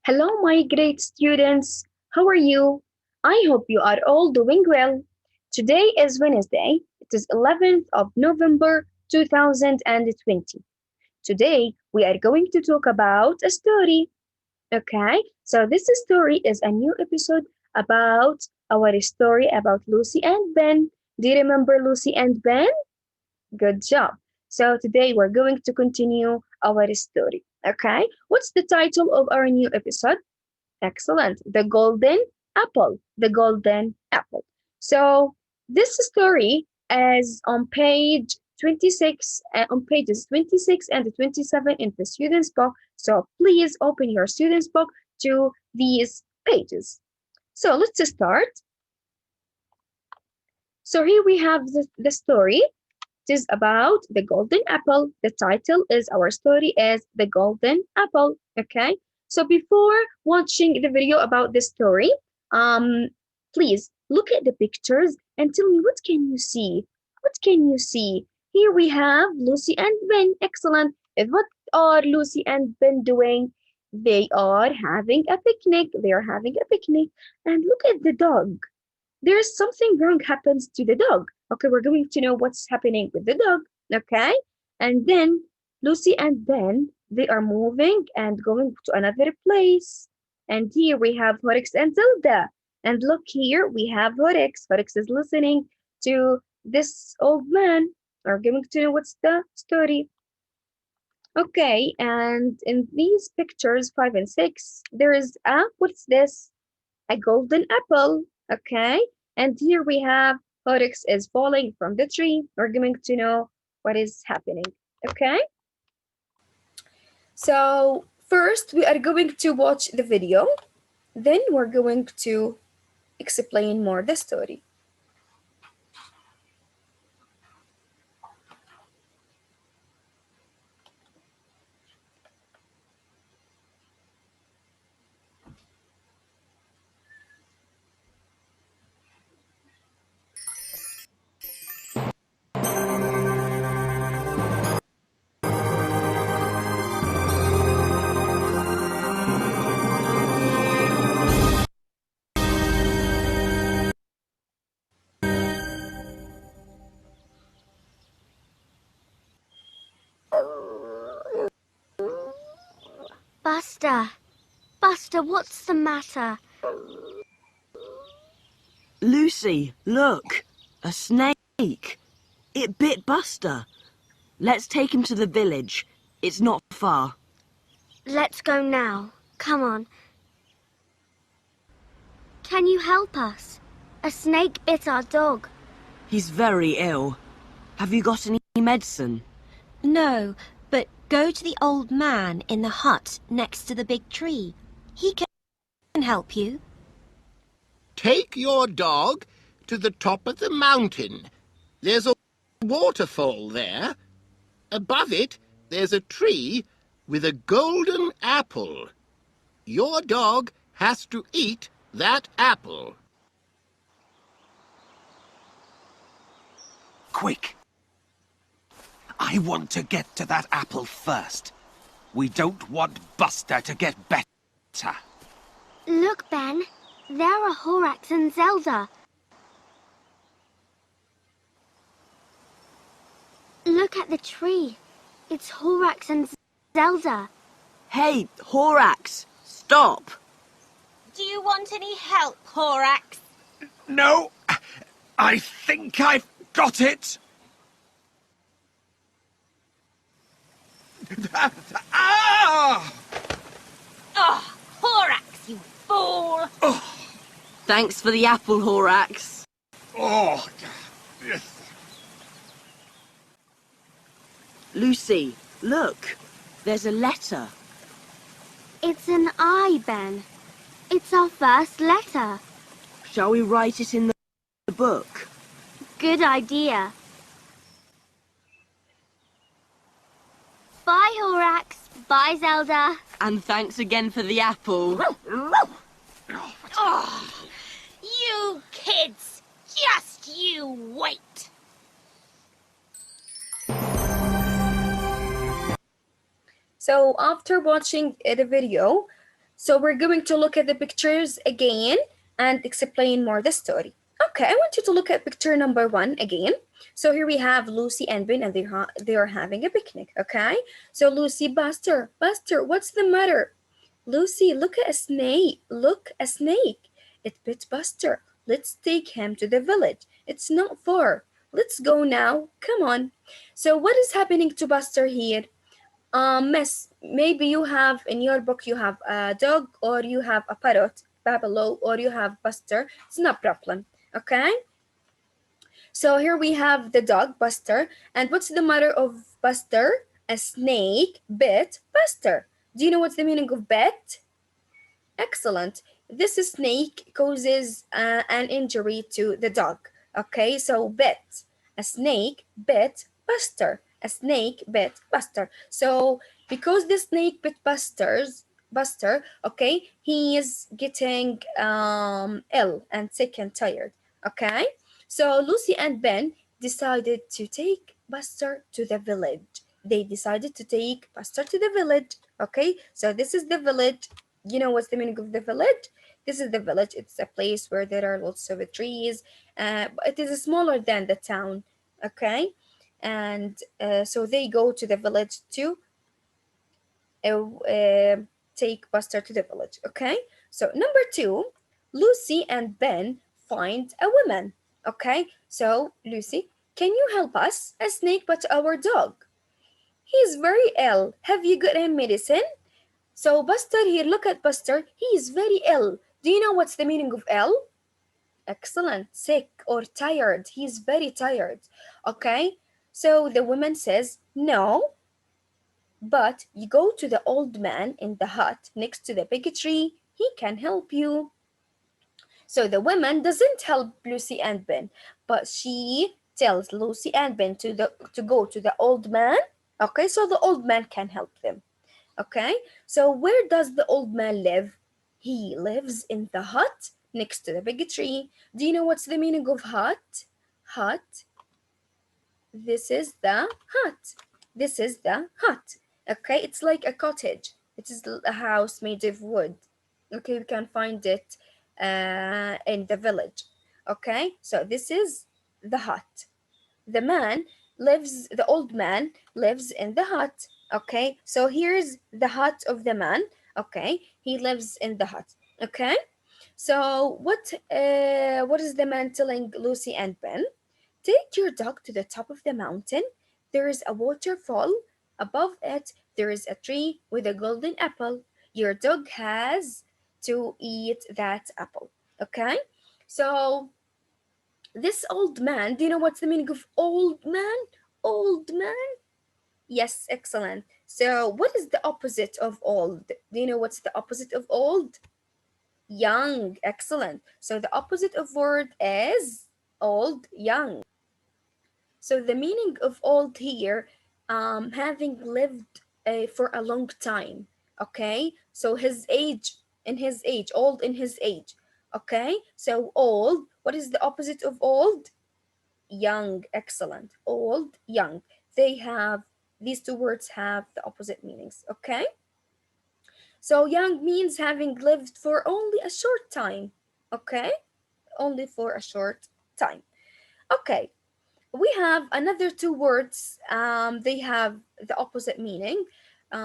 Hello, my great students. How are you? I hope you are all doing well. Today is Wednesday. It is 11th of November 2020. Today we are going to talk about a story. Okay, so this story is a new episode about our story about Lucy and Ben. Do you remember Lucy and Ben? Good job. So today we're going to continue our story. Okay, what's the title of our new episode? Excellent. The golden apple. The golden apple. So this story is on page 26, on pages 26 and 27 in the student's book. So please open your student's book to these pages. So let's start. So here we have the story. It is about the golden apple. The title is our story is the golden apple. Okay. So before watching the video about this story, please look at the pictures and tell me what can you see? What can you see? Here we have Lucy and Ben. Excellent. And what are Lucy and Ben doing? They are having a picnic. They are having a picnic. And look at the dog. There's something wrong happens to the dog. Okay, we're going to know what's happening with the dog. Okay, and then Lucy and Ben, they are moving and going to another place. And here we have Horix and Zelda. And look here, we have Horix. Horix is listening to this old man. We're going to know what's the story. Okay, and in these pictures, 5 and 6, there is what's this? A golden apple. Okay, and here we have Horix is falling from the tree. We're going to know what is happening. Okay, so first we are going to watch the video, then we're going to explain more the story. Buster! Buster, what's the matter? Lucy, look! A snake! It bit Buster. Let's take him to the village. It's not far. Let's go now. Come on. Can you help us? A snake bit our dog. He's very ill. Have you got any medicine? No, but go to the old man in the hut next to the big tree. He can help you. Take your dog to the top of the mountain. There's a waterfall there. Above it, there's a tree with a golden apple. Your dog has to eat that apple. Quick! I want to get to that apple first. We don't want Buster to get better. Look, Ben. There are Horax and Zelda. Look at the tree. It's Horax and Zelda. Hey, Horax! Stop! Do you want any help, Horax? No! I think I've got it! Ah! Oh, Horax, you fool! Oh! Thanks for the apple, Horax. Oh! Lucy, look. There's a letter. It's an I, Ben. It's our first letter. Shall we write it in the book? Good idea. Bye, Horax. Bye, Zelda. And thanks again for the apple. Oh, you kids! Just you wait! So after watching the video, So we're going to look at the pictures again and explain more the story. Okay, I want you to look at picture number 1 again. So here we have Lucy and Ben, and they are having a picnic. Okay, so Lucy, Buster, what's the matter? Lucy, look at a snake. Look, a snake. It bit Buster. Let's take him to the village. It's not far. Let's go now. Come on. So what is happening to Buster here? Miss, maybe you have in your book you have a dog or you have a parrot, Babalo, or you have Buster. It's no problem. Okay. So here we have the dog Buster, and what's the matter of Buster? A snake bit Buster. Do you know what's the meaning of bit? Excellent. This snake causes an injury to the dog. Okay, so bit. A snake bit Buster. A snake bit Buster. So because the snake bit Buster, okay, he is getting ill and sick and tired. Okay, so Lucy and Ben decided to take Buster to the village. They decided to take Buster to the village. Okay, so this is the village. You know what's the meaning of the village? This is the village. It's a place where there are lots of trees. It is smaller than the town. Okay, and so they go to the village to take Buster to the village. Okay, so number 2, Lucy and Ben find a woman. Okay, so Lucy, can you help us? A snake but our dog. He's very ill. Have you got him medicine? So Buster here, look at Buster. He is very ill. Do you know what's the meaning of ill? Excellent. Sick or tired. He's very tired. Okay. So the woman says, no, but you go to the old man in the hut next to the big tree. He can help you. So the woman doesn't help Lucy and Ben, but she tells Lucy and Ben to go to the old man. Okay, so the old man can help them. Okay, so where does the old man live? He lives in the hut next to the big tree. Do you know what's the meaning of hut? Hut. This is the hut. This is the hut. Okay, it's like a cottage. It is a house made of wood. Okay, we can find it in the village. Okay, so this is the hut. The old man lives in the hut. Okay, so here's the hut of the man. Okay, he lives in the hut. Okay, so what is the man telling Lucy and Ben? Take your dog to the top of the mountain. There is a waterfall. Above it, there is a tree with a golden apple. Your dog has to eat that apple. Okay, so this old man, do you know what's the meaning of old man? Old man? Yes, excellent. So, what is the opposite of old? Do you know what's the opposite of old? Young. Excellent. So, the opposite of word is old, young. So, the meaning of old here, having lived for a long time. Okay. So, old in his age. Okay. So, old. What is the opposite of old? Young. Excellent. Old, young. These two words have the opposite meanings. Okay, so young means having lived for only a short time. Okay, only for a short time. Okay, we have another two words. They have the opposite meaning.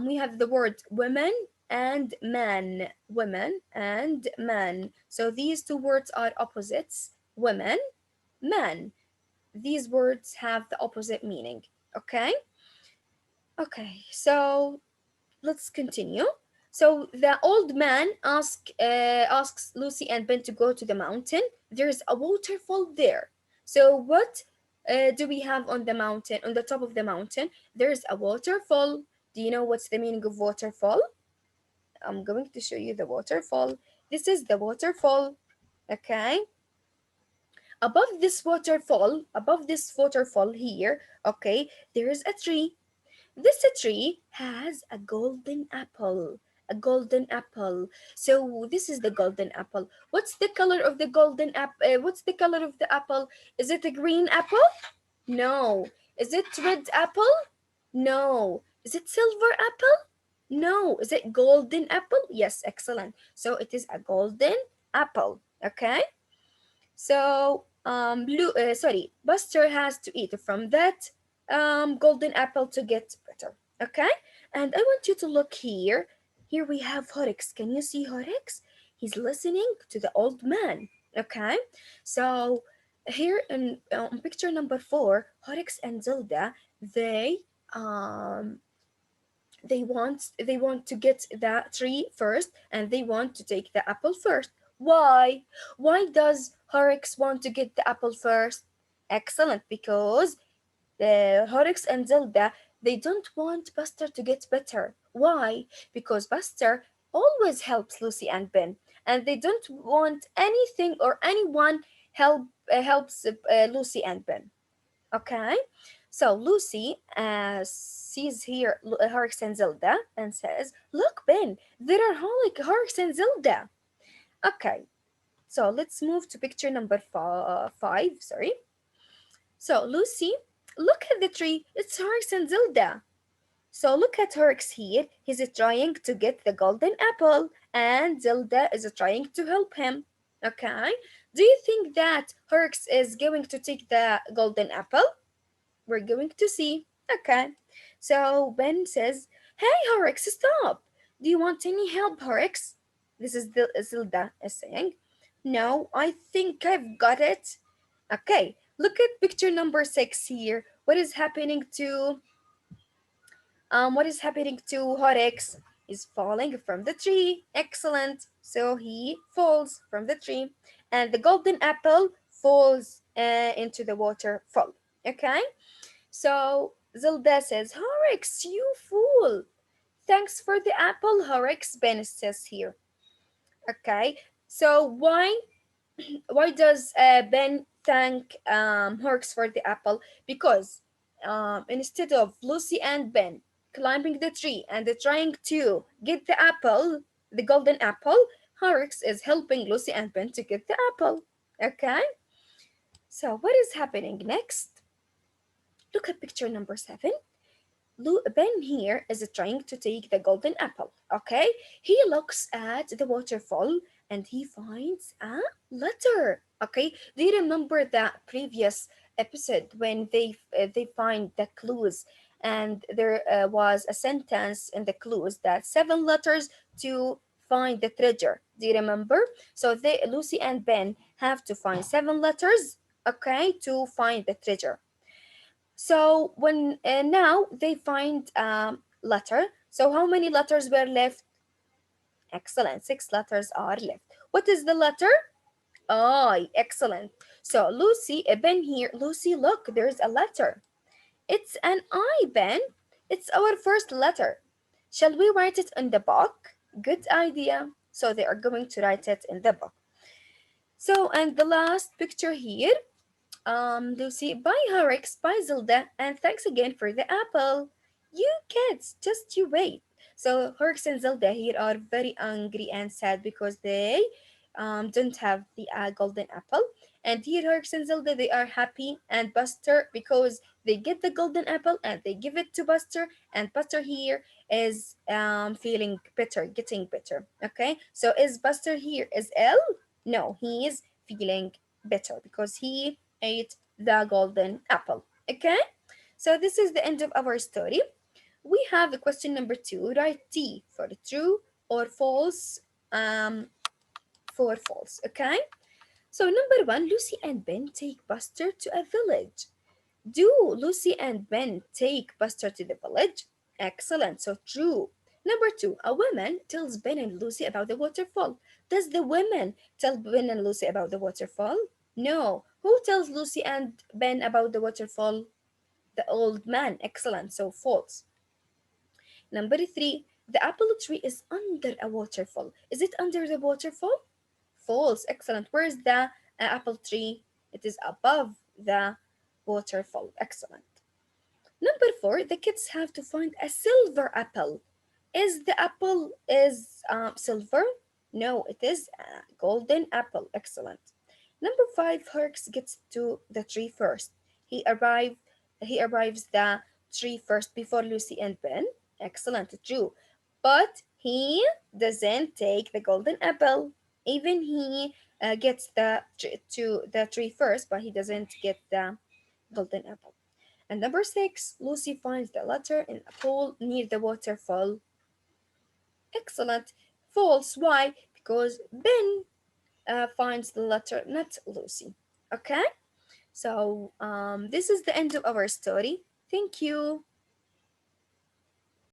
We have the word women and man. Women and man. So these two words are opposites. Women, man. These words have the opposite meaning. Okay. Okay, so let's continue. So the old man asks Lucy and Ben to go to the mountain. There's a waterfall there. So what do we have on the mountain? On the top of the mountain, there's a waterfall. Do you know what's the meaning of waterfall? I'm going to show you the waterfall. This is the waterfall. Okay. Above this waterfall here, okay, there is a tree. This tree has a golden apple. A golden apple. So this is the golden apple. What's the color of the golden apple? What's the color of the apple? Is it a green apple? No. Is it red apple? No. Is it silver apple? No, is it golden apple? Yes, excellent. So it is a golden apple. Okay. So Buster has to eat from that golden apple to get better. Okay. And I want you to look here. Here we have Horix. Can you see Horix? He's listening to the old man. Okay. So here in on picture number 4, Horix and Zelda, they um they want to get the tree first, and they want to take the apple first. Why does Horix want to get the apple first? Excellent, because the Horix and Zelda, they don't want Buster to get better. Why? Because Buster always helps Lucy and Ben, and they don't want anything or anyone helps Lucy and Ben. Okay, so Lucy sees here Horrocks and Zelda and says, "Look, Ben, there are Horrocks and Zelda." Okay, so let's move to picture number 5. Sorry. So Lucy, look at the tree. It's Horrocks and Zelda. So look at Horrocks here. He's trying to get the golden apple, and Zelda is trying to help him. Okay. Do you think that Horrocks is going to take the golden apple? We're going to see. Okay. So Ben says, "Hey, Horrocks, stop. Do you want any help, Horrocks?" This is the Zelda is saying. "No, I think I've got it." Okay. Look at picture number 6 here. What is happening to Horrocks? He's falling from the tree. Excellent. So he falls from the tree, and the golden apple falls into the waterfall. Okay. So Zelda says, "Horrocks, you fool. Thanks for the apple, Horrocks," Ben says here. Okay. So why does Ben thank Horrocks for the apple? Because instead of Lucy and Ben climbing the tree and trying to get the apple, the golden apple, Horrocks is helping Lucy and Ben to get the apple. Okay. So what is happening next? Look at picture number 7. Ben here is trying to take the golden apple. Okay, he looks at the waterfall and he finds a letter. Okay, do you remember the previous episode when they find the clues, and there was a sentence in the clues that 7 letters to find the treasure? Do you remember? So Lucy and Ben have to find 7 letters. Okay, to find the treasure. So when now they find letter. So how many letters were left? Excellent. 6 letters are left. What is the letter? I. Excellent. So Lucy, Ben here. Lucy, look, there's a letter. It's an I, Ben. It's our first letter. Shall we write it in the book? Good idea. So they are going to write it in the book. So, and the last picture here. Lucy, bye Horrocks, bye Zelda, and thanks again for the apple. You kids, just you wait. So Horrocks and Zelda here are very angry and sad because they don't have the golden apple. And here Horrocks and Zelda, they are happy, and Buster, because they get the golden apple and they give it to Buster, and Buster here is feeling better, getting better. Okay, so is Buster here is ill? No, he is feeling better because he ate the golden apple. Okay, so this is the end of our story. We have the question number 2. Write T for true or false. For false. Okay. So number 1, Lucy and Ben take Buster to a village. Do Lucy and Ben take Buster to the village? Excellent. So true. Number 2, a woman tells Ben and Lucy about the waterfall. Does the woman tell Ben and Lucy about the waterfall? No. Who tells Lucy and Ben about the waterfall? The old man. Excellent. So false. Number 3, the apple tree is under a waterfall. Is it under the waterfall? False. Excellent. Where is the apple tree? It is above the waterfall. Excellent. Number 4, the kids have to find a silver apple. Is the apple is silver? No, it is a golden apple. Excellent. Number 5, Herx gets to the tree first. He arrived. He arrives the tree first before Lucy and Ben. Excellent. True. but he doesn't take the golden apple. Even he gets to the tree first, but he doesn't get the golden apple. And number six, Lucy finds the letter in a pool near the waterfall. Excellent. False. Why? Because Ben finds the letter, not Lucy. Okay? So this is the end of our story. Thank you.